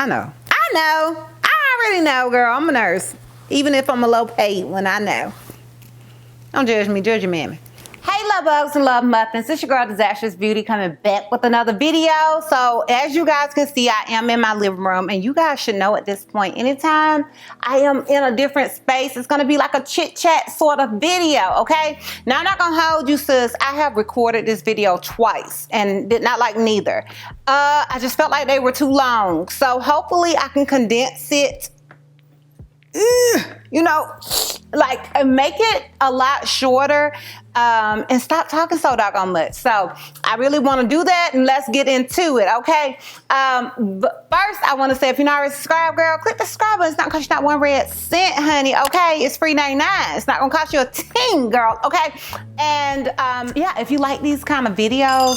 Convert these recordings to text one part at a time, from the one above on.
I know. I already know, girl. I'm a nurse. Even if I'm a low paid one, I know. Don't judge me, judge your mammy. Hey, love bugs and love muffins. It's your girl, Disastrous Beauty, coming back with another video. So as you guys can see, I am in my living room, and you guys should know at this point, anytime I am in a different space, it's going to be like a chit chat sort of video. Okay. Now I'm not going to hold you, sis. I have recorded this video twice and did not like neither. I just felt like they were too long. So hopefully I can condense it. You know, like make it a lot shorter and stop talking so doggone much. So I really want to do that, and let's get into it, okay? But first, I want to say, if you're not already subscribed, girl, click the subscribe button. It's not going to cost you not one red cent, honey, okay? It's free 99. It's not going to cost you a ting, girl, okay? And yeah, if you like these kind of videos,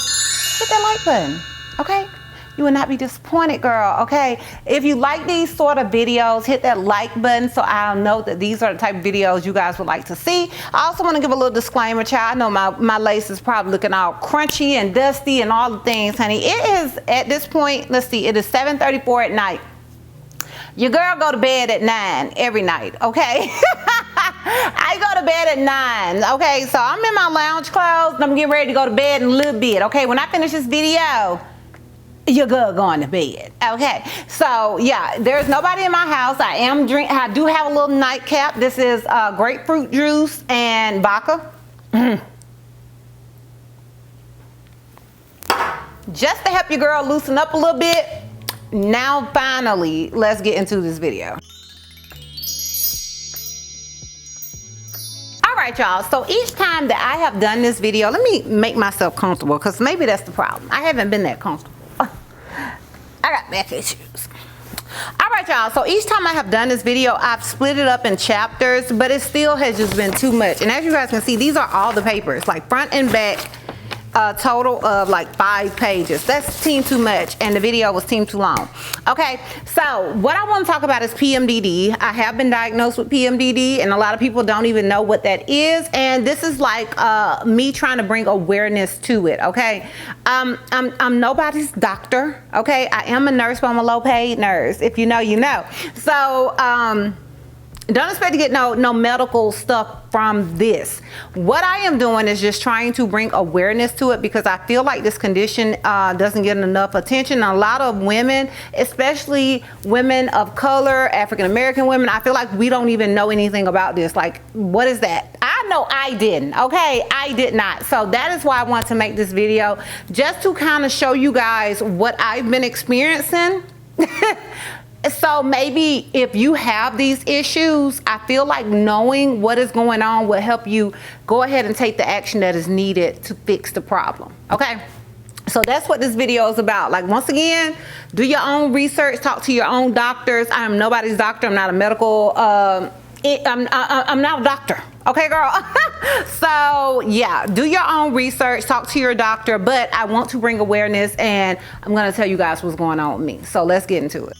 hit that like button, okay? You will not be disappointed, girl, okay? If you like these sort of videos, hit that like button so I'll know that these are the type of videos you guys would like to see. I also want to give a little disclaimer, child. I know my lace is probably looking all crunchy and dusty and all the things, honey. It is, at this point, let's see, it is 7:34 at night. Your girl go to bed at 9 every night, okay? I go to bed at 9, okay? So I'm in my lounge clothes and I'm getting ready to go to bed in a little bit, okay? When I finish this video, your girl going to bed, okay? So yeah, there's nobody in my house. I do have a little nightcap. This is grapefruit juice and vodka. Just to help your girl loosen up a little bit. Now finally, let's get into this video. All right, y'all, so each time that I have done this video, let me make myself comfortable, because maybe that's the problem. I haven't been that comfortable. I got back issues. All right, y'all, so each time I have done this video, I've split it up in chapters, but it still has just been too much. And as you guys can see, these are all the papers, like front and back, a total of like 5 pages. That's too much, and the video was too long. Okay, so what I want to talk about is PMDD. I have been diagnosed with PMDD, and a lot of people don't even know what that is, and this is like me trying to bring awareness to it. Okay, I'm nobody's doctor. Okay, I am a nurse, but I'm a low-paid nurse. If you know, you know. So don't expect to get no medical stuff from this. What I am doing is just trying to bring awareness to it, because I feel like this condition doesn't get enough attention. A lot of women, especially women of color, African-American women, I feel like we don't even know anything about this. Like, what is that? I know I didn't, okay? I did not. So that is why I want to make this video, just to kind of show you guys what I've been experiencing. So maybe if you have these issues, I feel like knowing what is going on will help you go ahead and take the action that is needed to fix the problem, okay? So that's what this video is about. Like, once again, do your own research, talk to your own doctors. I am nobody's doctor. I'm not a medical, I'm not a doctor. Okay, girl. So yeah, do your own research, talk to your doctor, but I want to bring awareness, and I'm going to tell you guys what's going on with me. So let's get into it.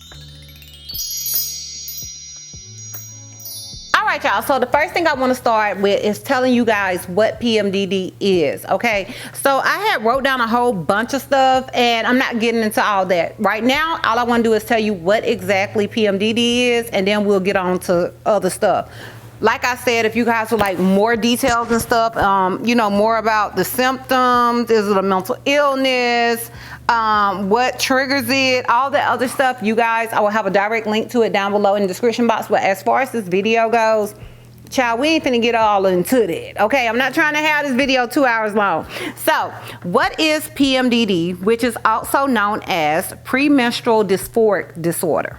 All right, y'all, so the first thing I want to start with is telling you guys what PMDD is, okay? So I had wrote down a whole bunch of stuff, and I'm not getting into all that right now. All I want to do is tell you what exactly PMDD is, and then we'll get on to other stuff. Like I said, if you guys would like more details and stuff, you know, more about the symptoms, is it a mental illness, what triggers it, all that other stuff, you guys, I will have a direct link to it down below in the description box. But as far as this video goes, child, we ain't finna get all into that, okay? I'm not trying to have this video 2 hours long. So what is PMDD, which is also known as premenstrual dysphoric disorder?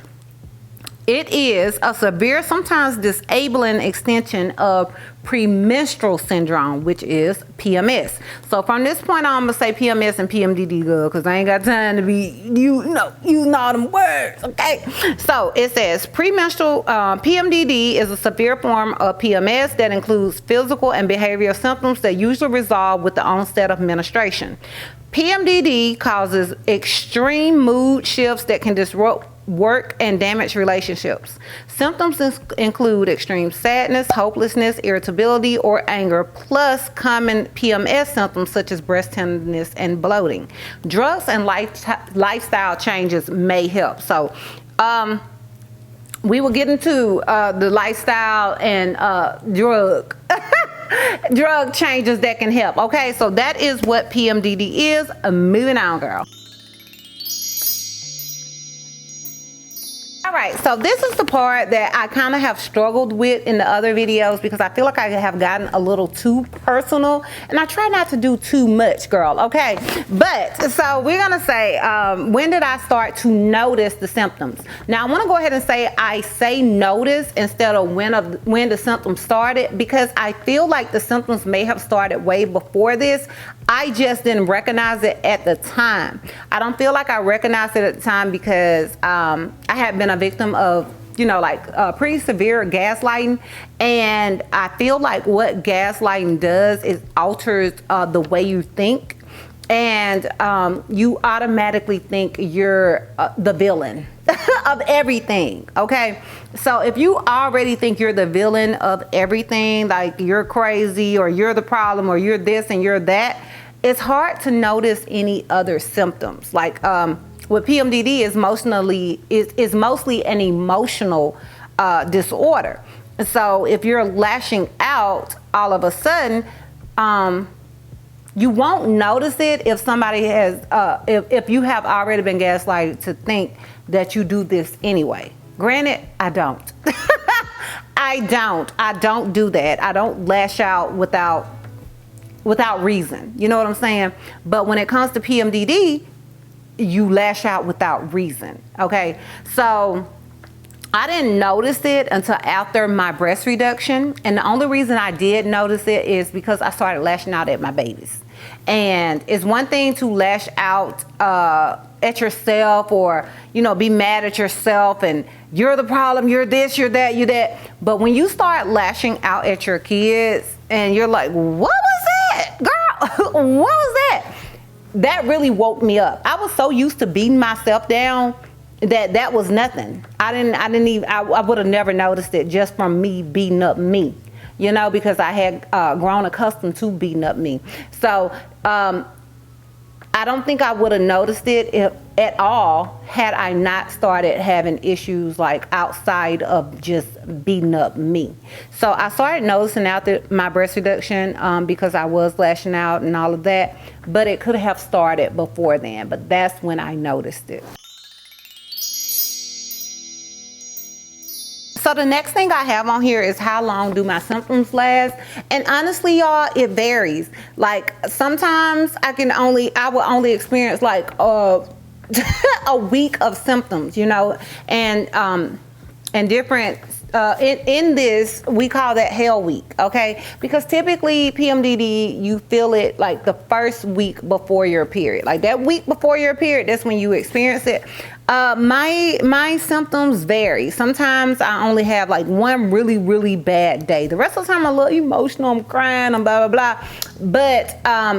It is a severe, sometimes disabling extension of premenstrual syndrome, which is PMS. So from this point on, I'm gonna say PMS and PMDD, girl, because I ain't got time to be, using all them words, okay? So it says premenstrual, PMDD is a severe form of PMS that includes physical and behavioral symptoms that usually resolve with the onset of menstruation. PMDD causes extreme mood shifts that can disrupt work and damage relationships. Symptoms include extreme sadness, hopelessness, irritability, or anger, plus common PMS symptoms such as breast tenderness and bloating. Drugs and lifestyle changes may help. So we will get into the lifestyle and drug changes that can help. Okay, so that is what PMDD is. Moving on, girl. All right, so this is the part that I kind of have struggled with in the other videos because I feel like I have gotten a little too personal, and I try not to do too much, girl, okay? But, so we're gonna say, when did I start to notice the symptoms? Now, I wanna go ahead and say I say notice instead of when the symptoms started, because I feel like the symptoms may have started way before this. I just didn't recognize it at the time. I don't feel like I recognized it at the time because I had been a victim of, you know, like pretty severe gaslighting, and I feel like what gaslighting does is alters the way you think, and you automatically think you're the villain of everything. Okay, so if you already think you're the villain of everything, like you're crazy or you're the problem or you're this and you're that, it's hard to notice any other symptoms. Like with PMDD is mostly an emotional disorder. So if you're lashing out all of a sudden, you won't notice it if somebody has, if you have already been gaslighted to think that you do this anyway. Granted, I don't. I don't do that. I don't lash out without reason. You know what I'm saying? But when it comes to PMDD, you lash out without reason. Okay, so I didn't notice it until after my breast reduction, and the only reason I did notice it is because I started lashing out at my babies. And it's one thing to lash out at yourself, or, you know, be mad at yourself and you're the problem, you're this, you're that, you're that. But when you start lashing out at your kids and you're like, what was that, girl? What was that? That really woke me up. I was so used to beating myself down that was nothing. I would have never noticed it just from me beating up me, you know, because I had grown accustomed to beating up me. So I don't think I would have noticed it at all had I not started having issues like outside of just beating up me. So I started noticing after my breast reduction because I was lashing out and all of that, but it could have started before then, but that's when I noticed it. So the next thing I have on here is how long do my symptoms last? And honestly, y'all, it varies. Like sometimes I will only experience like a week of symptoms, you know, and different, in this, we call that hell week, okay? Because typically PMDD, you feel it like the first week before your period. Like that week before your period, that's when you experience it. My symptoms vary. Sometimes I only have like one really, really bad day. The rest of the time I'm a little emotional, I'm crying, I'm blah, blah, blah. But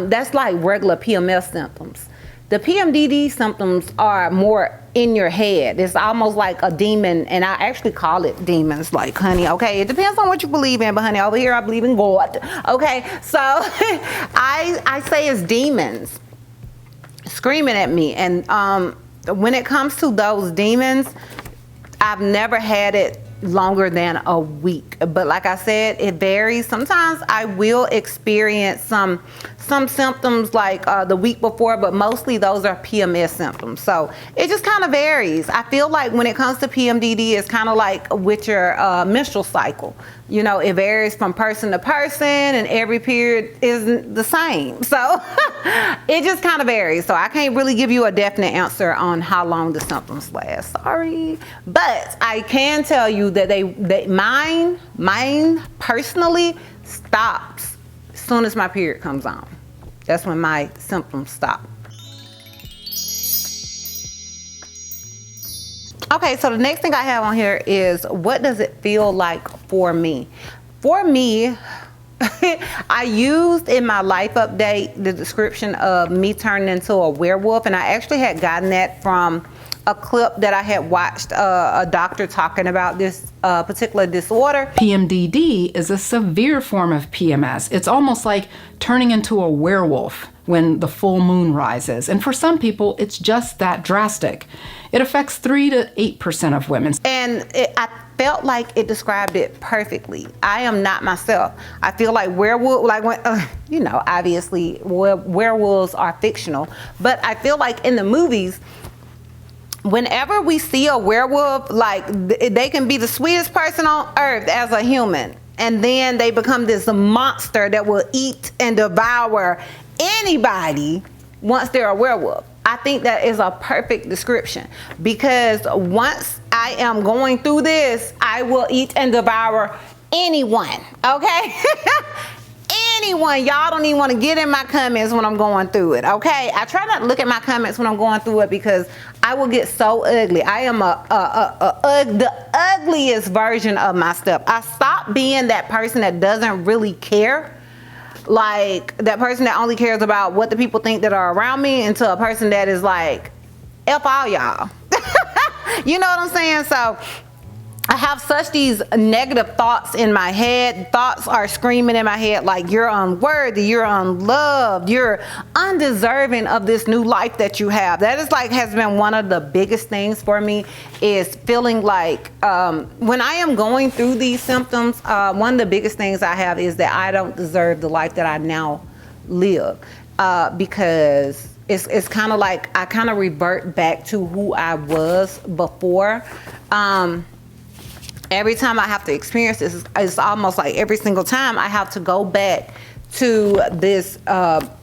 that's like regular PMS symptoms. The PMDD symptoms are more in your head. It's almost like a demon, and I actually call it demons, like, honey, okay? It depends on what you believe in, but honey, over here I believe in God, okay? So I say it's demons screaming at me, and when it comes to those demons, I've never had it longer than a week. But like I said, it varies. Sometimes I will experience some symptoms like the week before, but mostly those are PMS symptoms. So it just kind of varies. I feel like when it comes to PMDD, it's kind of like with your menstrual cycle. You know, it varies from person to person, and every period isn't the same. So it just kind of varies. So I can't really give you a definite answer on how long the symptoms last. Sorry. But I can tell you that mine personally stops as soon as my period comes on. That's when my symptoms stop. Okay, so the next thing I have on here is, what does it feel like for me? For me, I used in my life update the description of me turning into a werewolf, and I actually had gotten that from a clip that I had watched a doctor talking about this particular disorder. PMDD is a severe form of PMS. It's almost like turning into a werewolf when the full moon rises. And for some people, it's just that drastic. It affects 3 to 8% of women. And I felt like it described it perfectly. I am not myself. I feel like werewolf, like when, you know, obviously werewolves are fictional, but I feel like in the movies, whenever we see a werewolf, like they can be the sweetest person on earth as a human, and then they become this monster that will eat and devour anybody once they're a werewolf. I think that is a perfect description, because once I am going through this, I will eat and devour anyone, okay? Anyone. Y'all don't even want to get in my comments when I'm going through it, okay? I try not to look at my comments when I'm going through it, because I will get so ugly. I am the ugliest version of myself. I stopped being that person that doesn't really care, like that person that only cares about what the people think that are around me, into a person that is like, F all y'all. You know what I'm saying? So I have such these negative thoughts in my head. Thoughts are screaming in my head like, you're unworthy, you're unloved, you're undeserving of this new life that you have. That is like, has been one of the biggest things for me, is feeling like when I am going through these symptoms, one of the biggest things I have is that I don't deserve the life that I now live, because it's kind of like I kind of revert back to who I was before. Every time I have to experience this, it's almost like every single time I have to go back to this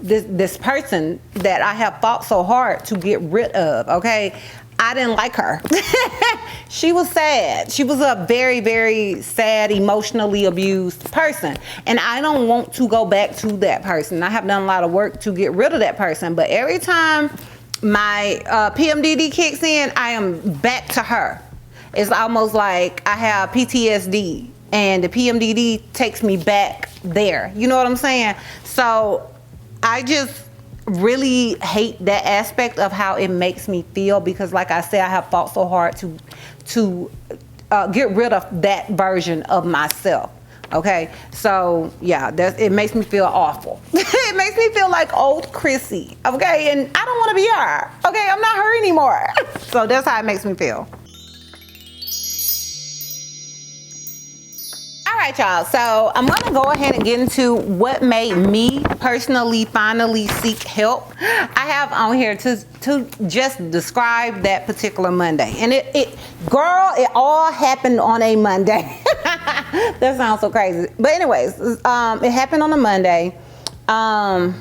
this person that I have fought so hard to get rid of, okay? I didn't like her. She was sad. She was a very, very sad, emotionally abused person. And I don't want to go back to that person. I have done a lot of work to get rid of that person. But every time my PMDD kicks in, I am back to her. It's almost like I have PTSD and the PMDD takes me back there. You know what I'm saying? So I just really hate that aspect of how it makes me feel, because like I said, I have fought so hard to get rid of that version of myself. Okay, so yeah, it makes me feel awful. It makes me feel like old Chrissy, okay? And I don't want to be her, okay? I'm not her anymore. So that's how it makes me feel. All right, y'all, so I'm gonna go ahead and get into what made me personally finally seek help. I have on here to just describe that particular Monday. And girl, it all happened on a Monday. That sounds so crazy. But anyways, it happened on a Monday. God.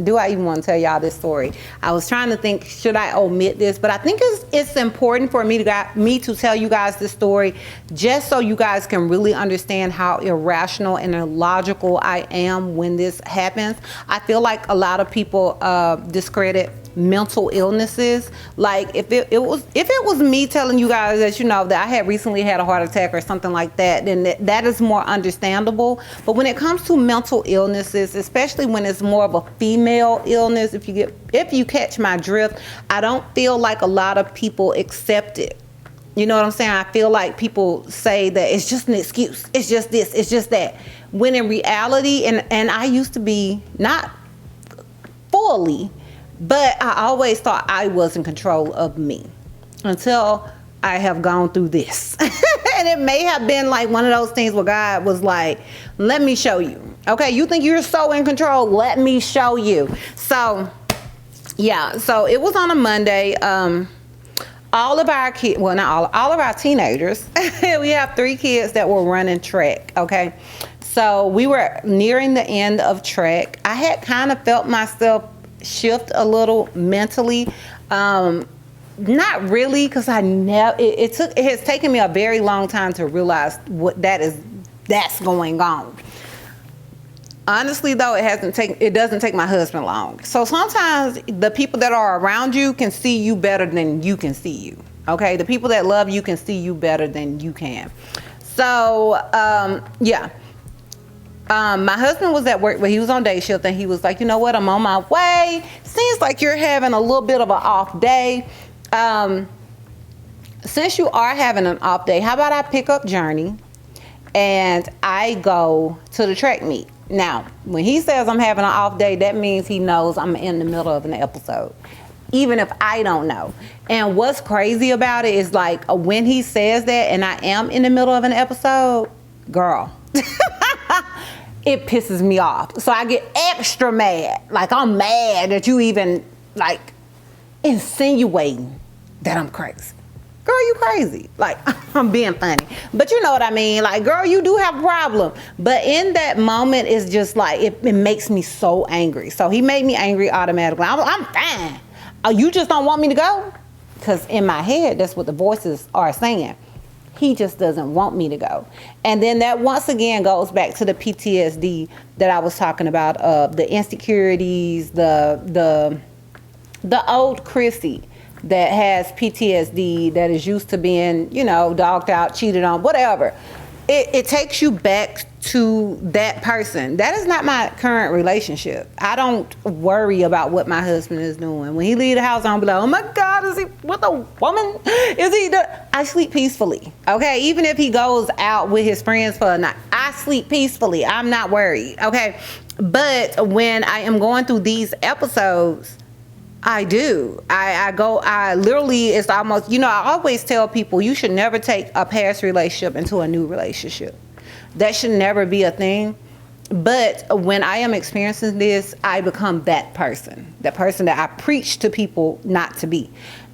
Do I even want to tell y'all this story? I was trying to think, should I omit this? But I think it's important for me to tell you guys this story, just so you guys can really understand how irrational and illogical I am when this happens. I feel like a lot of people discredit mental illnesses. Like if it was me telling you guys that, you know, that I had recently had a heart attack or something like that, then that is more understandable. But when it comes to mental illnesses, especially when it's more of a female illness, if you catch my drift, I don't feel like a lot of people accept it. You know what I'm saying? I feel like people say that it's just an excuse, it's just this, it's just that, when in reality, and I used to be not fully, but I always thought I was in control of me until I have gone through this. And it may have been like one of those things where God was like, let me show you. Okay, you think you're so in control? Let me show you. So, yeah, so it was on a Monday. All of our kids, well, not all of our teenagers, we have 3 kids that were running track, okay? So we were nearing the end of track. I had kind of felt myself shift a little mentally, not really, because it has taken me a very long time to realize what that's going on. Honestly though, it doesn't take my husband long. So sometimes the people that are around you can see you better than you can see you, okay? The people that love you can see you better than you can. So yeah, My husband was at work, but he was on day shift, and he was like, you know what, I'm on my way. Seems like you're having a little bit of an off day. Since you are having an off day, how about I pick up Journey and I go to the track meet? Now, when he says I'm having an off day, that means he knows I'm in the middle of an episode, even if I don't know. And what's crazy about it is, like, when he says that and I am in the middle of an episode, girl, it pisses me off. So I get extra mad. Like, I'm mad that you even, like, insinuating that I'm crazy. Girl, you crazy. Like, I'm being funny. But you know what I mean? Like, girl, you do have a problem. But in that moment, it's just like, it makes me so angry. So he made me angry automatically. I'm fine. Oh, you just don't want me to go? Because in my head, that's what the voices are saying. He just doesn't want me to go. And then that once again goes back to the PTSD that I was talking about, of the insecurities, the old Chrissy that has PTSD, that is used to being, you know, dogged out, cheated on, whatever. It takes you back to that person. That is not my current relationship. I don't worry about what my husband is doing. When he leave the house, I'll be like, oh my God, is he with a woman? Is he? I sleep peacefully, okay? Even if he goes out with his friends for a night, I sleep peacefully. I'm not worried, okay? But when I am going through these episodes, I do. I literally, it's almost, you know, I always tell people, you should never take a past relationship into a new relationship. That should never be a thing. But when I am experiencing this, I become that person that I preach to people not to be.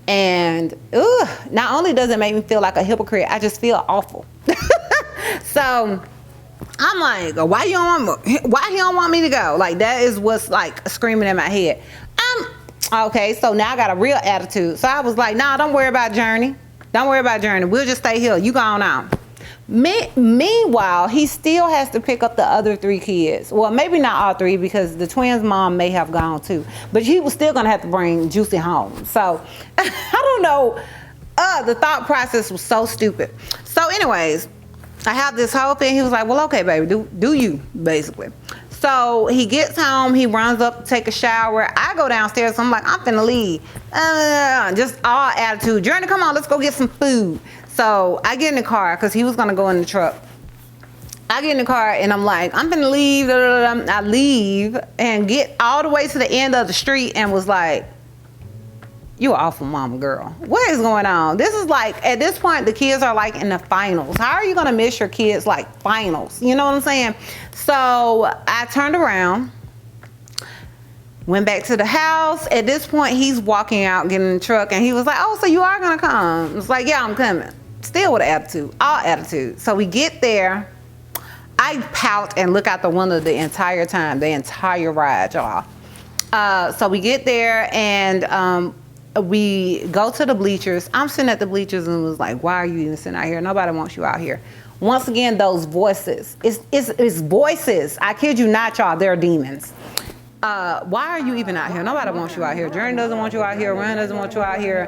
And not only does it make me feel like a hypocrite, I just feel awful. So I'm like, why he don't want me to go? Like, that is what's like screaming in my head. Okay, so now I got a real attitude. So I was like, nah, don't worry about Journey. Don't worry about Journey. We'll just stay here. You going on. Meanwhile, he still has to pick up the other 3 kids. Well, maybe not all 3, because the twins' mom may have gone too. But he was still going to have to bring Juicy home. So, I don't know. The thought process was so stupid. So anyways, I have this whole thing. He was like, well, okay, baby, do you, basically. So he gets home, he runs up to take a shower. I go downstairs, I'm like, I'm finna leave. Just all attitude. Journey, come on, let's go get some food. So I get in the car, because he was gonna go in the truck. I get in the car and I'm like, I'm finna leave. I leave and get all the way to the end of the street and was like, you an awful mama, girl. What is going on? This is like, at this point, the kids are like in the finals. How are you gonna miss your kids like finals? You know what I'm saying? So I turned around, went back to the house. At this point, he's walking out, getting in the truck, and he was like, oh, so you are gonna come? It's like, yeah, I'm coming. Still with attitude, all attitude. So we get there. I pout and look out the window the entire time, the entire ride, y'all. So we get there and we go to the bleachers. I'm sitting at the bleachers and was like, why are you even sitting out here? Nobody wants you out here. Once again, those voices. It's voices. I kid you not, y'all. They're demons. Why are you even out here? Nobody wants you out here. Journey doesn't want you out here. Ryan doesn't want you out here.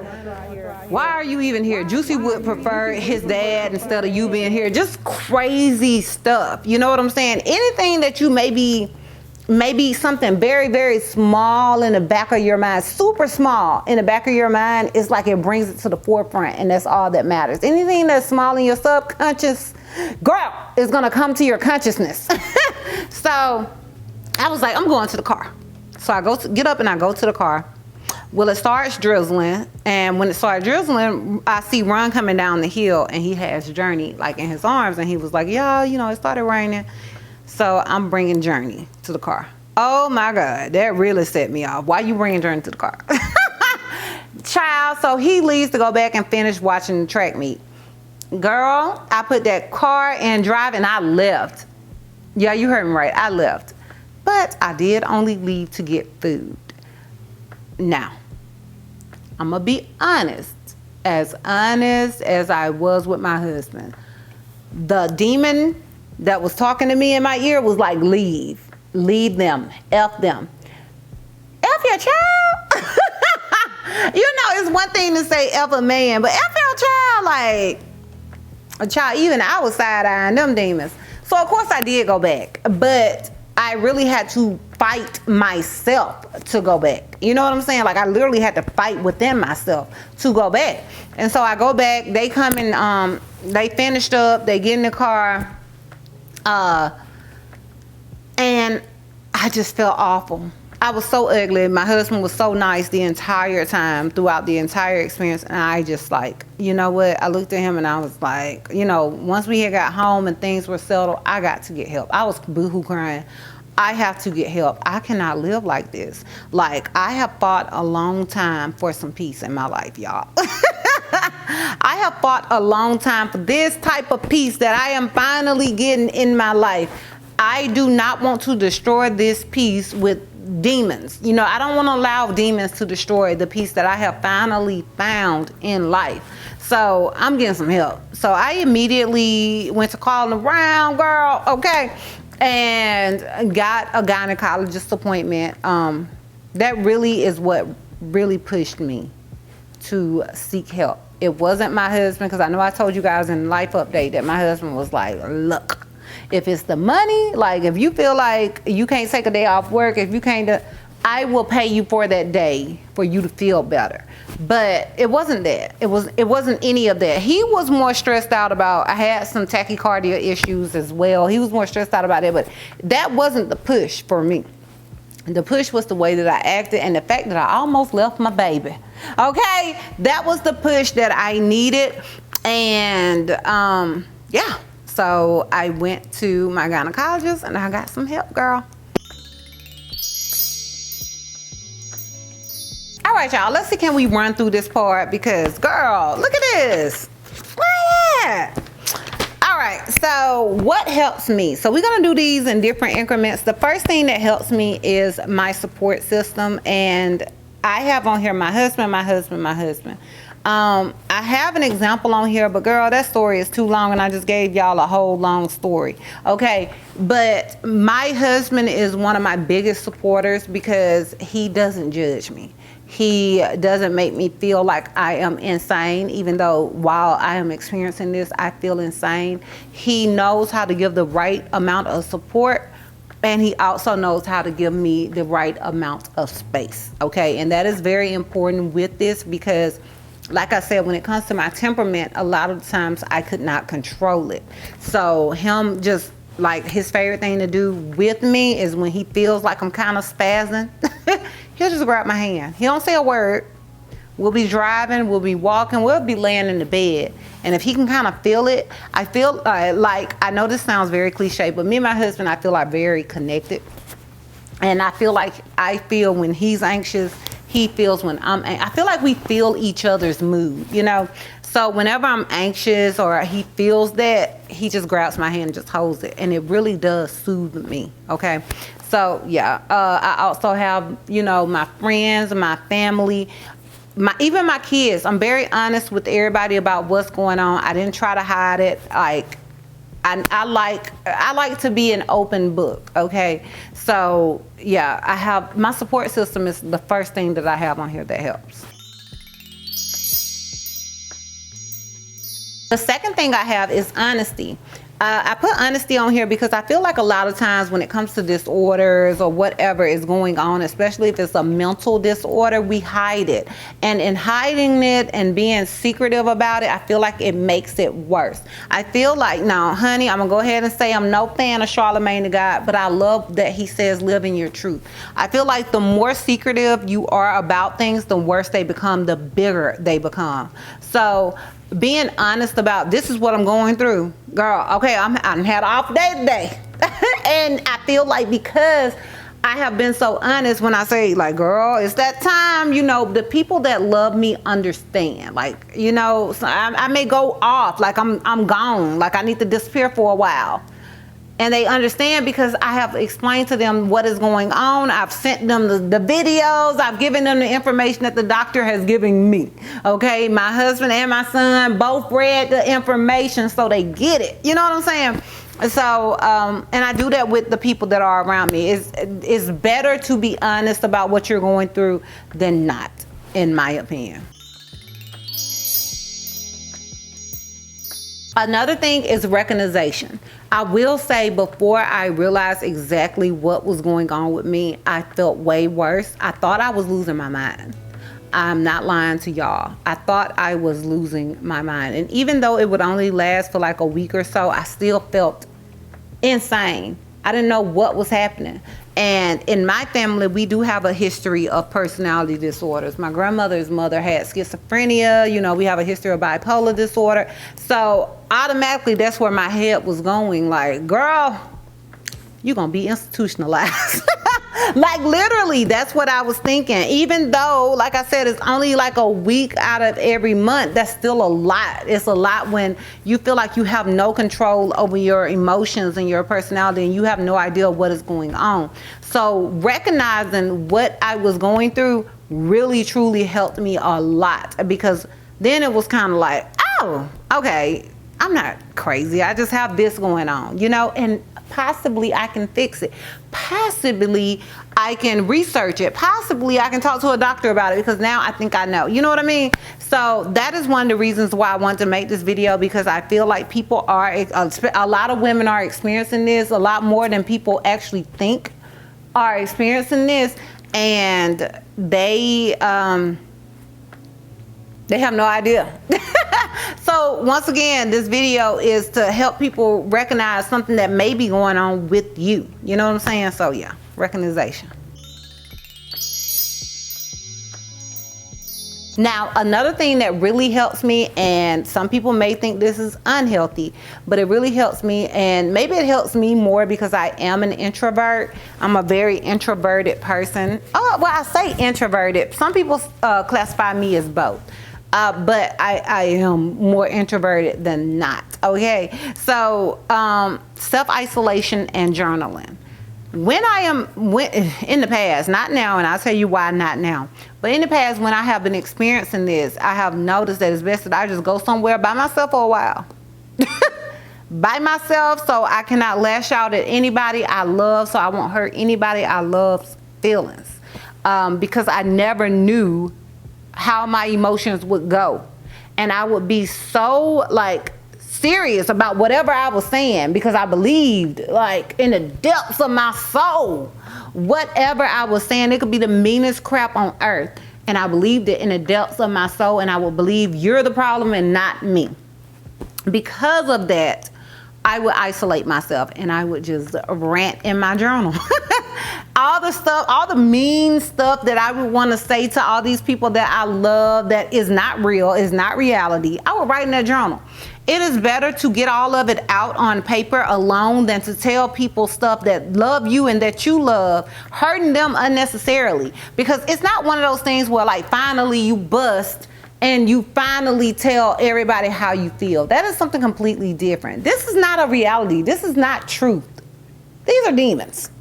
Why are you even here? Juicy would prefer his dad instead of you being here. Just crazy stuff. You know what I'm saying? Anything that you maybe something very, very small in the back of your mind, super small in the back of your mind, it's like it brings it to the forefront, and that's all that matters. Anything that's small in your subconscious, girl, is gonna come to your consciousness. So I was like, I'm going to the car. So I get up and I go to the car. Well, it starts drizzling, and when it started drizzling, I see Ron coming down the hill, and he has Journey like in his arms, and he was like, yeah, you know, it started raining. So I'm bringing Journey to the car. Oh my God, that really set me off. Why you bringing Journey to the car? Child, so he leaves to go back and finish watching the track meet. Girl, I put that car in drive and I left. Yeah, you heard me right, I left. But I did only leave to get food. Now, I'm gonna be honest as I was with my husband. The demon that was talking to me in my ear was like, leave them, F them. F your child? You know, it's one thing to say F a man, but F your child, like, a child, even I was side-eyeing them demons. So of course I did go back, but I really had to fight myself to go back. You know what I'm saying? Like I literally had to fight within myself to go back. And so I go back, they come and they finished up, they get in the car, and I just felt awful. I was so ugly. My husband was so nice the entire time, throughout the entire experience. And I just like, you know what? I looked at him and I was like, you know, once we had got home and things were settled, I got to get help. I was boohoo crying. I have to get help. I cannot live like this. Like, I have fought a long time for some peace in my life, y'all. I have fought a long time for this type of peace that I am finally getting in my life. I do not want to destroy this peace with demons. You know, I don't want to allow demons to destroy the peace that I have finally found in life. So I'm getting some help. So I immediately went to calling around, girl, okay, and got a gynecologist appointment. That really is what really pushed me to seek help. It wasn't my husband, because I know I told you guys in Life Update that my husband was like, look, if it's the money, like if you feel like you can't take a day off work, if you can't, I will pay you for that day for you to feel better. But it wasn't that. It wasn't any of that. He was more stressed out about, I had some tachycardia issues as well. He was more stressed out about it, but that wasn't the push for me. The push was the way that I acted and the fact that I almost left my baby. Okay, that was the push that I needed. And yeah. So I went to my gynecologist and I got some help, girl. All right, y'all, let's see, can we run through this part? Because, girl, look at this. What? All right, so what helps me? So we're gonna do these in different increments. The first thing that helps me is my support system. And I have on here my husband, my husband, my husband. I have an example on here, but girl, that story is too long and I just gave y'all a whole long story. Okay, but my husband is one of my biggest supporters because he doesn't judge me. He doesn't make me feel like I am insane, even though while I am experiencing this, I feel insane. He knows how to give the right amount of support, and he also knows how to give me the right amount of space. Okay, and that is very important with this because, like I said, when it comes to my temperament, a lot of times I could not control it. So him just, like, his favorite thing to do with me is when he feels like I'm kind of spazzing, he'll just grab my hand. He don't say a word. We'll be driving, we'll be walking, we'll be laying in the bed. And if he can kind of feel it, I feel like, I know this sounds very cliche, but me and my husband, I feel like very connected. And I feel like I feel when he's anxious, he feels when I'm anxious. I feel like we feel each other's mood, you know? So whenever I'm anxious or he feels that, he just grabs my hand and just holds it. And it really does soothe me, okay? So yeah, I also have, you know, my friends, my family, even my kids. I'm very honest with everybody about what's going on. I didn't try to hide it. Like, I like to be an open book, okay? So yeah, I have, my support system is the first thing that I have on here that helps. The second thing I have is honesty. I put honesty on here because I feel like a lot of times when it comes to disorders or whatever is going on, especially if it's a mental disorder, we hide it. And in hiding it and being secretive about it, I feel like it makes it worse. I feel like, now, honey, I'm going to go ahead and say I'm no fan of Charlemagne the God, but I love that he says live in your truth. I feel like the more secretive you are about things, the worse they become, the bigger they become. So being honest about, this is what I'm going through, girl. Okay, I had an off day today. And I feel like because I have been so honest when I say, like, girl, it's that time, you know, the people that love me understand. Like, you know, so I may go off, like I'm gone, like I need to disappear for a while. And they understand because I have explained to them what is going on. I've sent them the videos. I've given them the information that the doctor has given me. Okay, my husband and my son both read the information, so they get it. You know what I'm saying? So, and I do that with the people that are around me. It's better to be honest about what you're going through than not, in my opinion. Another thing is recognition. I will say, before I realized exactly what was going on with me, I felt way worse. I thought I was losing my mind. I'm not lying to y'all. I thought I was losing my mind. And even though it would only last for like a week or so, I still felt insane. I didn't know what was happening. And in my family, we do have a history of personality disorders. My grandmother's mother had schizophrenia. You know, we have a history of bipolar disorder. So automatically, that's where my head was going. Like, girl, you're going to be institutionalized. Like, literally, that's what I was thinking. Even though, like I said, it's only like a week out of every month, that's still a lot. It's a lot when you feel like you have no control over your emotions and your personality, and you have no idea what is going on. So recognizing what I was going through really, truly helped me a lot, because then it was kind of like, oh, okay, I'm not crazy. I just have this going on, you know, and possibly I can fix it. Possibly I can research it. Possibly I can talk to a doctor about it, because now I think I know. You know what I mean? So that is one of the reasons why I wanted to make this video, because I feel like people are, a lot of women are experiencing this a lot more than people actually think are experiencing this, and they have no idea. So once again, this video is to help people recognize something that may be going on with you. You know what I'm saying? So yeah, recognition. Now, another thing that really helps me, and some people may think this is unhealthy, but it really helps me, and maybe it helps me more because I am an introvert. I'm a very introverted person. Oh, well, I say introverted. Some people classify me as both. But I am more introverted than not, okay? So self-isolation and journaling. When in the past, not now, and I'll tell you why not now, but in the past, when I have been experiencing this, I have noticed that it's best that I just go somewhere by myself for a while. By myself, so I cannot lash out at anybody I love, so I won't hurt anybody I love's feelings. Because I never knew how my emotions would go, and I would be so like serious about whatever I was saying, because I believed, like, in the depths of my soul, whatever I was saying, it could be the meanest crap on earth, and I believed it in the depths of my soul, and I would believe you're the problem and not me. Because of that, I would isolate myself, and I would just rant in my journal. All the stuff, all the mean stuff that I would want to say to all these people that I love, that is not real, is not reality, I would write in that journal. It is better to get all of it out on paper alone than to tell people stuff that love you and that you love, hurting them unnecessarily. Because it's not one of those things where, like, finally you bust and you finally tell everybody how you feel. That is something completely different. This is not a reality. This is not truth. These are demons.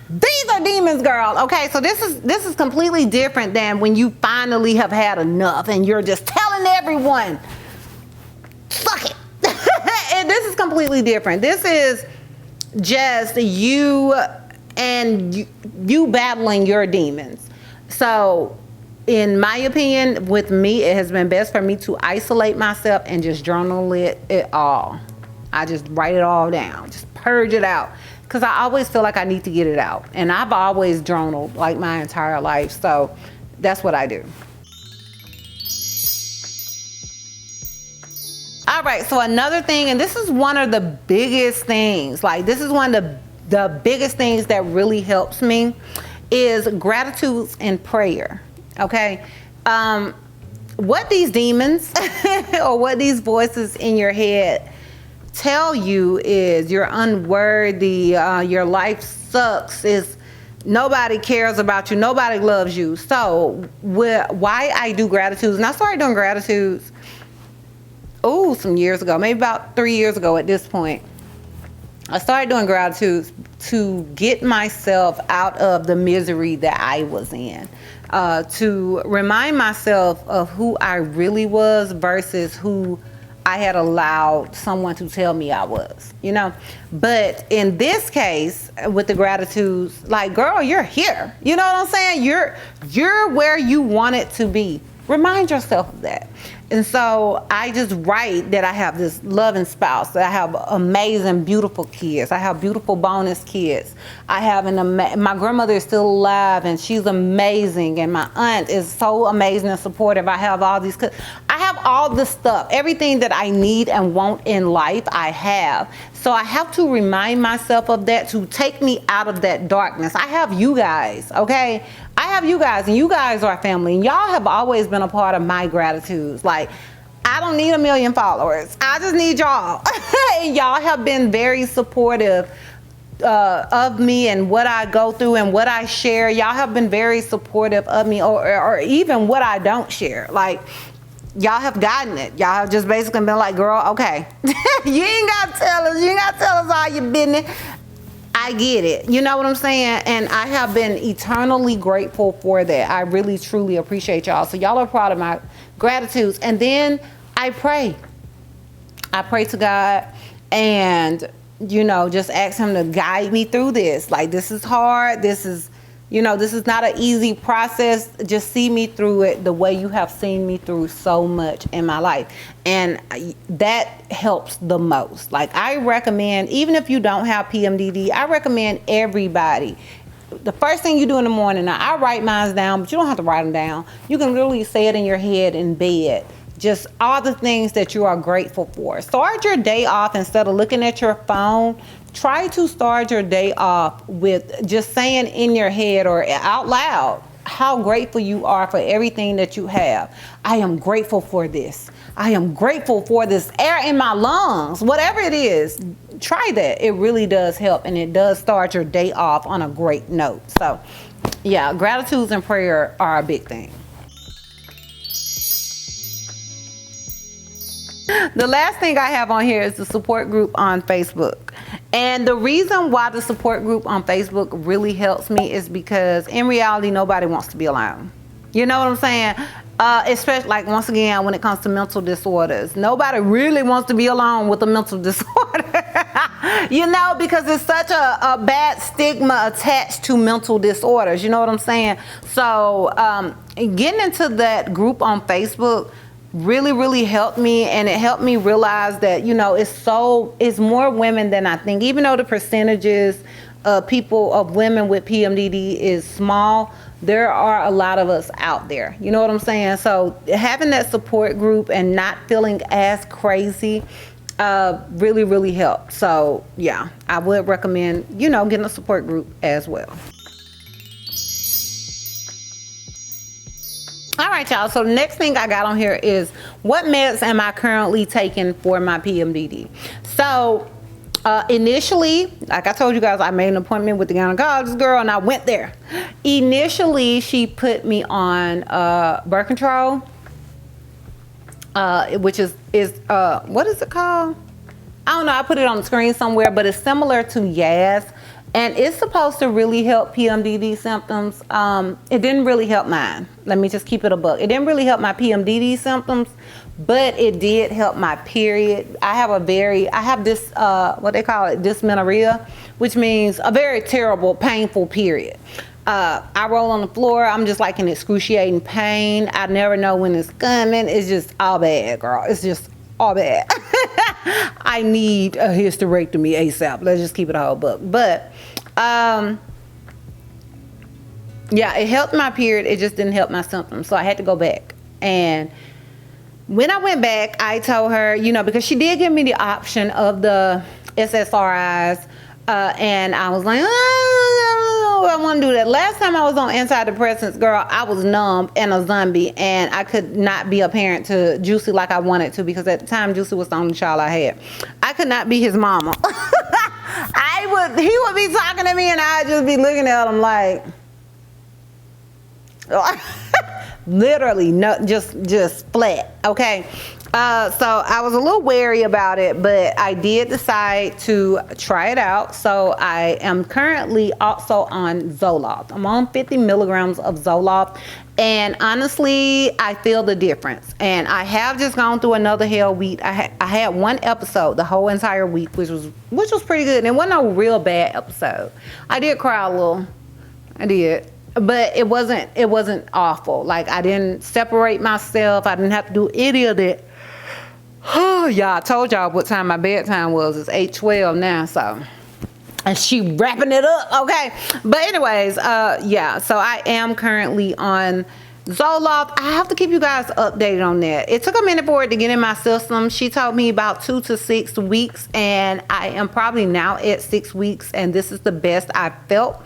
These are demons, girl. Okay, so this is completely different than when you finally have had enough and you're just telling everyone, suck it. And this is completely different. This is just you and you battling your demons. So in my opinion, with me, it has been best for me to isolate myself and just journal it all. I just write it all down, just purge it out. Because I always feel like I need to get it out. And I've always journaled like my entire life. So that's what I do. All right, so another thing, and this is one of the biggest things, like this is one of the biggest things that really helps me, is gratitude and prayer, okay? What these demons or what these voices in your head tell you is you're unworthy, your life sucks, is nobody cares about you, nobody loves you. So why I do gratitudes, and I started doing gratitudes some years ago, maybe about 3 years ago at this point. I started doing gratitudes to get myself out of the misery that I was in, to remind myself of who I really was versus who I had allowed someone to tell me I was, you know. But in this case, with the gratitudes, like, girl, you're here. You know what I'm saying? You're where you want it to be. Remind yourself of that. And so I just write that I have this loving spouse, that I have amazing, beautiful kids. I have beautiful bonus kids. I have my grandmother is still alive and she's amazing. And my aunt is so amazing and supportive. I have all these, I have all this stuff. Everything that I need and want in life, I have. So I have to remind myself of that to take me out of that darkness. I have you guys, okay? I have you guys, and you guys are family, and y'all have always been a part of my gratitudes. Like, I don't need 1 million followers. I just need y'all. And y'all have been very supportive of me and what I go through and what I share. Y'all have been very supportive of me, or even what I don't share. Like, y'all have gotten it. Y'all have just basically been like, girl, okay. You ain't got to tell us. You ain't got to tell us all your business. I get it. You know what I'm saying? And I have been eternally grateful for that. I really, truly appreciate y'all. So y'all are proud of my gratitudes. And then I pray. I pray to God and, you know, just ask him to guide me through this. Like, this is hard. This is, you know, this is not an easy process. Just see me through it the way you have seen me through so much in my life. And that helps the most. Like, I recommend, even if you don't have PMDD, I recommend everybody. The first thing you do in the morning, now I write mine down, but you don't have to write them down. You can literally say it in your head in bed. Just all the things that you are grateful for. Start your day off instead of looking at your phone. Try to start your day off with just saying in your head or out loud how grateful you are for everything that you have. I am grateful for this. I am grateful for this air in my lungs. Whatever it is, try that. It really does help, and it does start your day off on a great note. So, yeah, gratitudes and prayer are a big thing. The last thing I have on here is the support group on Facebook. And the reason why the support group on Facebook really helps me is because in reality, nobody wants to be alone. You know what I'm saying? Especially, like, once again, when it comes to mental disorders, nobody really wants to be alone with a mental disorder. You know, because it's such a bad stigma attached to mental disorders. You know what I'm saying? So getting into that group on Facebook really helped me, and it helped me realize that, you know, it's more women than I think. Even though the percentages of women with PMDD is small, there are a lot of us out there. You know what I'm saying? So having that support group and not feeling as crazy really helped. So yeah, I would recommend, you know, getting a support group as well. All right, y'all. So the next thing I got on here is what meds am I currently taking for my PMDD? So initially, like I told you guys, I made an appointment with the gynecologist girl and I went there. Initially, she put me on birth control, which is what is it called? I don't know. I put it on the screen somewhere, but it's similar to YALL. And it's supposed to really help PMDD symptoms. It didn't really help mine. Let me just keep it a buck. It didn't really help my PMDD symptoms, but it did help my period. I have this, what they call it, dysmenorrhea, which means a very terrible, painful period. I roll on the floor. I'm just like in excruciating pain. I never know when it's coming. It's just all bad, girl. It's just all bad. I need a hysterectomy ASAP. Let's just keep it a whole book. But yeah, it helped my period. It just didn't help my symptoms. So I had to go back. And when I went back, I told her, you know, because she did give me the option of the SSRIs. And I was like, oh, I want to do that. Last time I was on antidepressants, girl, I was numb and a zombie, and I could not be a parent to Juicy like I wanted to, because at the time Juicy was the only child I had. I could not be his mama. He would be talking to me and I'd just be looking at him like, literally, no, just flat. Okay. So I was a little wary about it, but I did decide to try it out. So I am currently also on Zoloft. I'm on 50 milligrams of Zoloft, and honestly, I feel the difference. And I have just gone through another hell week. I had one episode the whole entire week, which was pretty good. And it wasn't a real bad episode. I did cry a little. I did. But it wasn't awful. Like, I didn't separate myself. I didn't have to do any of that. Oh, y'all, I told y'all what time my bedtime was. It's 8:12 now, so. And she wrapping it up, okay? But anyways, yeah, so I am currently on Zoloft. I have to keep you guys updated on that. It took a minute for it to get in my system. She told me about 2 to 6 weeks, and I am probably now at 6 weeks, and this is the best I felt.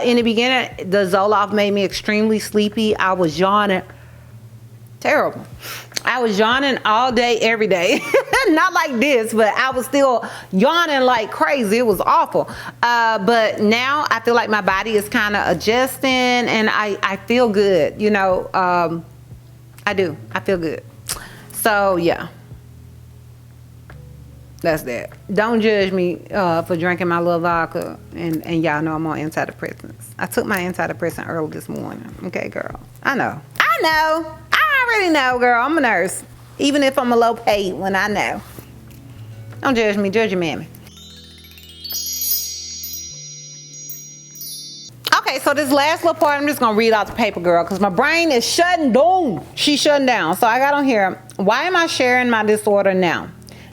In the beginning, the Zoloft made me extremely sleepy. I was yawning. Terrible. I was yawning all day, every day. Not like this, but I was still yawning like crazy. It was awful. But now I feel like my body is kind of adjusting, and I feel good. You know, I do. I feel good. So, yeah. That's that. Don't judge me for drinking my little vodka. And y'all know I'm on antidepressants. I took my antidepressant early this morning. Okay, girl. I know. I already know, girl. I'm a nurse. Even if I'm a low paid one, I know. Don't judge me. Judge your mammy. Okay, so this last little part, I'm just going to read out the paper, girl, because my brain is shutting down. She's shutting down. So I got on here, why am I sharing my disorder now?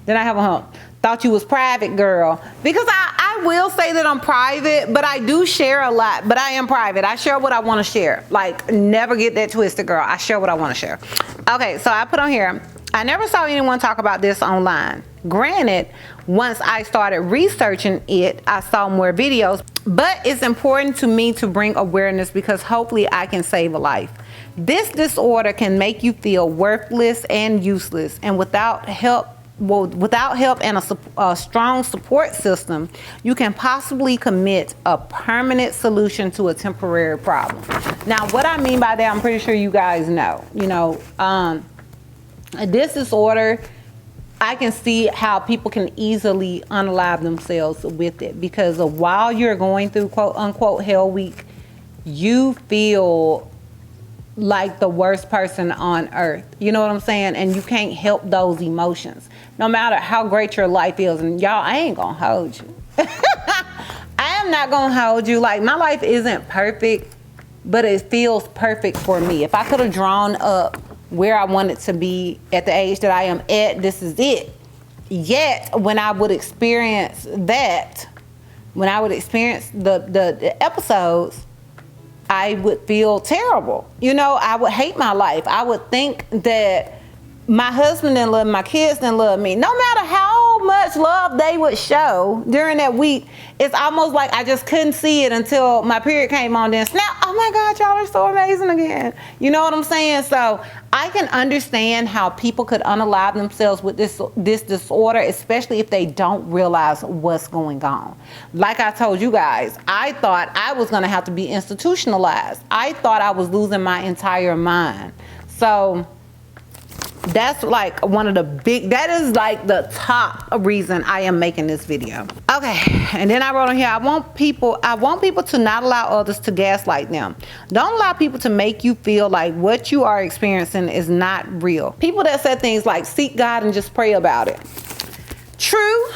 Then I have a hump. Thought you was private, girl. Because I will say that I'm private, but I do share a lot. But I am private. I share what I want to share. Like, never get that twisted, girl. I share what I want to share. Okay, so I put on here, I never saw anyone talk about this online. Granted, once I started researching it, I saw more videos. But it's important to me to bring awareness because hopefully I can save a life. This disorder can make you feel worthless and useless. And without help and a strong support system, you can possibly commit a permanent solution to a temporary problem. Now, what I mean by that, I'm pretty sure you guys know. You know, this disorder, I can see how people can easily unalive themselves with it because while you're going through quote unquote hell week, you feel like the worst person on earth. You know what I'm saying? And you can't help those emotions. No matter how great your life is. And y'all, I ain't gonna hold you. I am not gonna hold you. Like, my life isn't perfect, but it feels perfect for me. If I could have drawn up where I wanted to be at the age that I am at, this is it. Yet, when I would experience that, when I would experience the episodes, I would feel terrible. You know, I would hate my life. I would think that my husband didn't love me, my kids didn't love me. No matter how much love they would show during that week, it's almost like I just couldn't see it until my period came on. Then snap, oh my God, y'all are so amazing again. You know what I'm saying? So I can understand how people could unalive themselves with this disorder, especially if they don't realize what's going on. Like I told you guys, I thought I was going to have to be institutionalized. I thought I was losing my entire mind. So that's like one of the that is like the top reason I am making this video. Okay, and then I wrote on here, I want people to not allow others to gaslight them. Don't allow people to make you feel like what you are experiencing is not real. People that said things like seek God and just pray about it. True,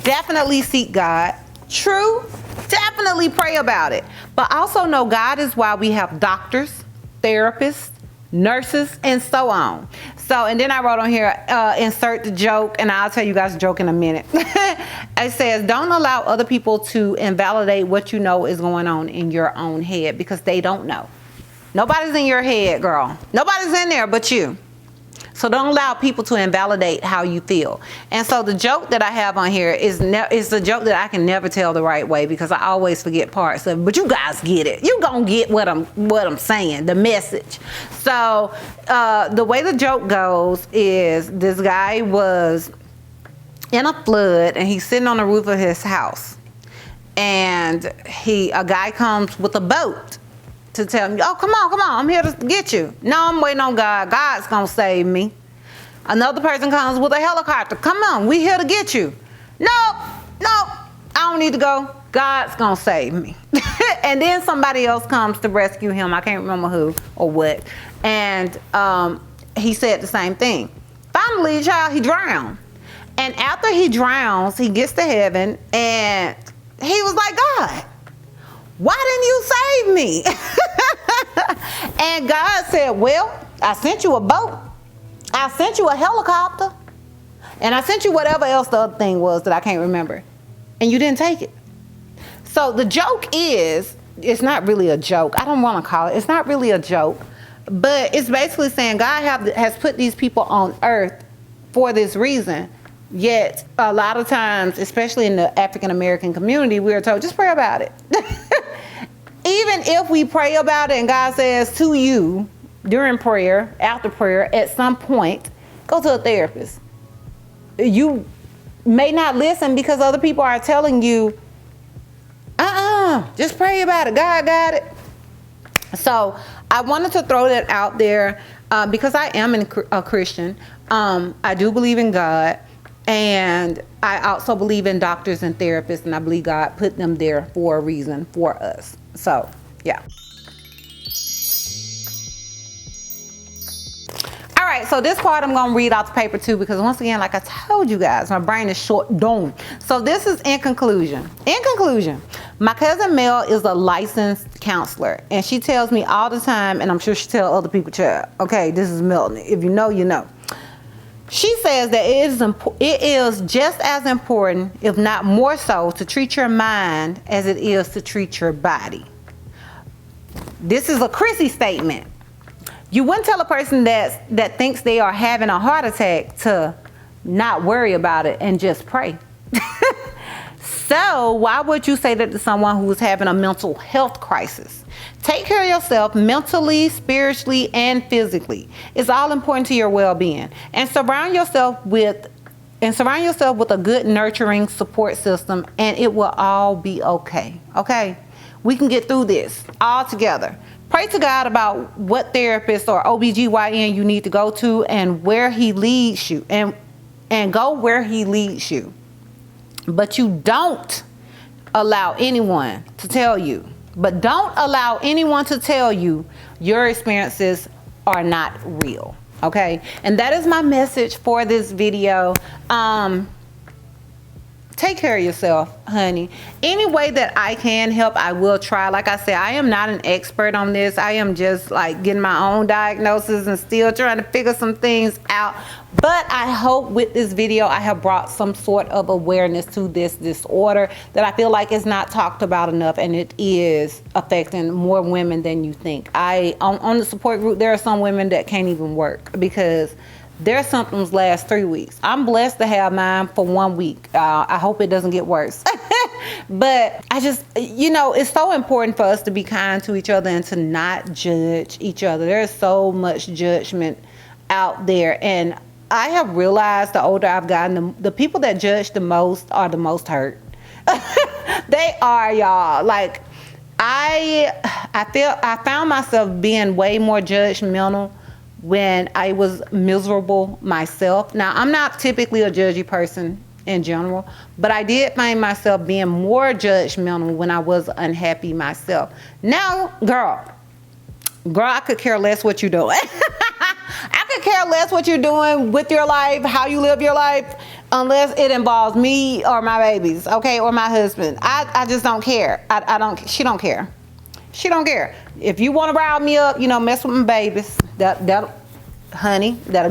definitely seek God. True, definitely pray about it. But also know God is why we have doctors, therapists, nurses, and so on. So, and then I wrote on here, insert the joke, and I'll tell you guys a joke in a minute. It says, don't allow other people to invalidate what you know is going on in your own head because they don't know. Nobody's in your head, girl. Nobody's in there but you. So don't allow people to invalidate how you feel. And so the joke that I have on here is a joke that I can never tell the right way because I always forget parts of it. But you guys get it. You gonna get what I'm saying, the message. So the way the joke goes is this guy was in a flood and he's sitting on the roof of his house. And a guy comes with a boat to tell me, oh, come on, I'm here to get you. No, I'm waiting on God. God's gonna save me. Another person comes with a helicopter. Come on, we here to get you. No, I don't need to go. God's gonna save me. And then somebody else comes to rescue him. I can't remember who or what. And he said the same thing. Finally, child, he drowned. And after he drowns, he gets to heaven and he was like, God, Why didn't you save me? And God said, well, I sent you a boat. I sent you a helicopter. And I sent you whatever else the other thing was that I can't remember. And you didn't take it. So the joke is, it's not really a joke. I don't want to call it. It's not really a joke. But it's basically saying God has put these people on earth for this reason. Yet a lot of times, especially in the African American community, we are told, just pray about it. Even if we pray about it and God says to you during prayer, after prayer, at some point, go to a therapist. You may not listen because other people are telling you, just pray about it. God got it. So I wanted to throw that out there because I am a Christian. I do believe in God. And I also believe in doctors and therapists, and I believe God put them there for a reason for us. So, yeah. All right, so this part I'm going to read out the paper too, because once again, like I told you guys, my brain is short dome. So this is in conclusion. In conclusion, my cousin Mel is a licensed counselor, and she tells me all the time, and I'm sure she tells other people, child, okay, this is Milton. If you know, you know. She says that it is just as important, if not more so, to treat your mind as it is to treat your body. This is a Chrissy statement. You wouldn't tell a person that thinks they are having a heart attack to not worry about it and just pray. So why would you say that to someone who is having a mental health crisis? Take care of yourself mentally, spiritually, and physically. It's all important to your well-being. And surround yourself with a good nurturing support system, and it will all be okay. Okay? We can get through this all together. Pray to God about what therapist or OBGYN you need to go to and where he leads you, and go where he leads you. But you don't allow anyone to tell you. But don't allow anyone to tell you your experiences are not real, okay? And that is my message for this video. Take care of yourself, honey. Any way that I can help, I will try. Like I said, I am not an expert on this. I am just like getting my own diagnosis and still trying to figure some things out. But I hope with this video, I have brought some sort of awareness to this disorder that I feel like is not talked about enough, and it is affecting more women than you think. On the support group, there are some women that can't even work because their symptoms last 3 weeks. I'm blessed to have mine for 1 week. I hope it doesn't get worse. But I just, it's so important for us to be kind to each other and to not judge each other. There's so much judgment out there. And I have realized the older I've gotten, the people that judge the most are the most hurt. They are, y'all. Like, I found myself being way more judgmental when I was miserable myself. Now, I'm not typically a judgy person in general, but I did find myself being more judgmental when I was unhappy myself. Now, girl, I could care less what you're doing. I could care less what you're doing with your life, how you live your life, unless it involves me or my babies, okay, or my husband. I just don't care. She don't care. She don't care. If you want to rile me up, mess with my babies, that'll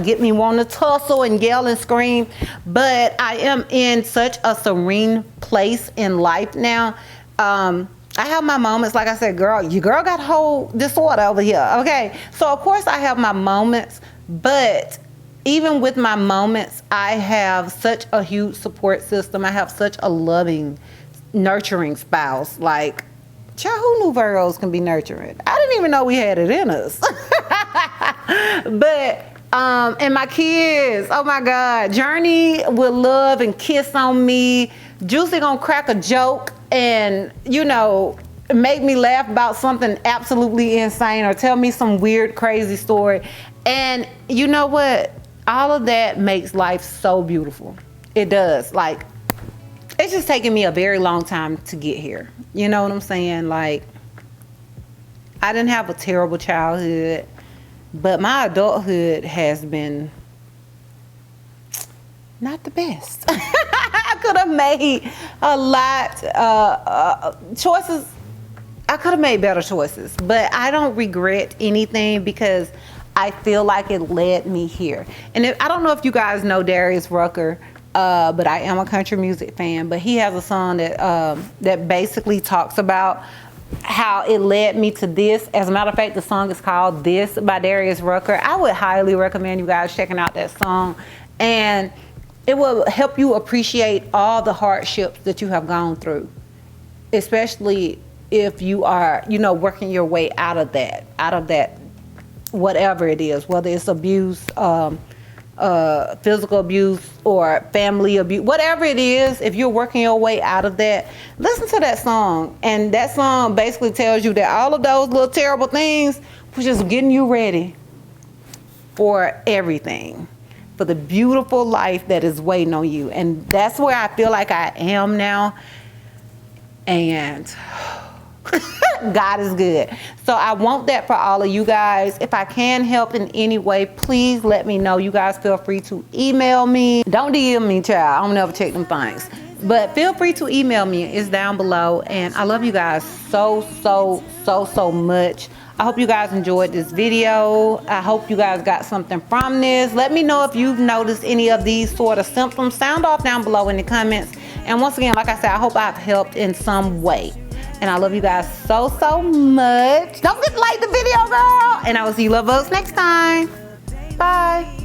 get me wanting to tussle and yell and scream. But I am in such a serene place in life now. I have my moments, like I said, your girl got whole disorder over here, okay? So of course I have my moments, but even with my moments, I have such a huge support system. I have such a loving, nurturing spouse. Like, child, who knew Virgos can be nurturing? I didn't even know we had it in us. But, and my kids, oh my God, Journey will love and kiss on me. Juicy gonna crack a joke and, make me laugh about something absolutely insane or tell me some weird, crazy story. And you know what? All of that makes life so beautiful. It does. Like, it's just taken me a very long time to get here. You know what I'm saying? Like, I didn't have a terrible childhood, but my adulthood has been not the best. I could have made a lot choices I could have made better choices, but I don't regret anything because I feel like it led me here. And I don't know if you guys know Darius Rucker, but I am a country music fan, but he has a song that basically talks about how it led me to this. As a matter of fact, the song is called This by Darius Rucker. I would highly recommend you guys checking out that song, and it will help you appreciate all the hardships that you have gone through, especially if you are, you know, working your way out of that, whatever it is, whether it's abuse, physical abuse or family abuse, whatever it is. If you're working your way out of that, listen to that song. And that song basically tells you that all of those little terrible things was just getting you ready for everything, for the beautiful life that is waiting on you. And that's where I feel like I am now. And God is good. So I want that for all of you guys. If I can help in any way, please let me know. You guys feel free to email me. Don't DM me, child. I don't never check them things. But feel free to email me. It's down below. And I love you guys so much. I hope you guys enjoyed this video. I hope you guys got something from this. Let me know if you've noticed any of these sort of symptoms. Sound off down below in the comments. And once again, like I said, I hope I've helped in some way. And I love you guys so much. Don't forget to like the video, girl. And I will see you love bugs next time. Bye.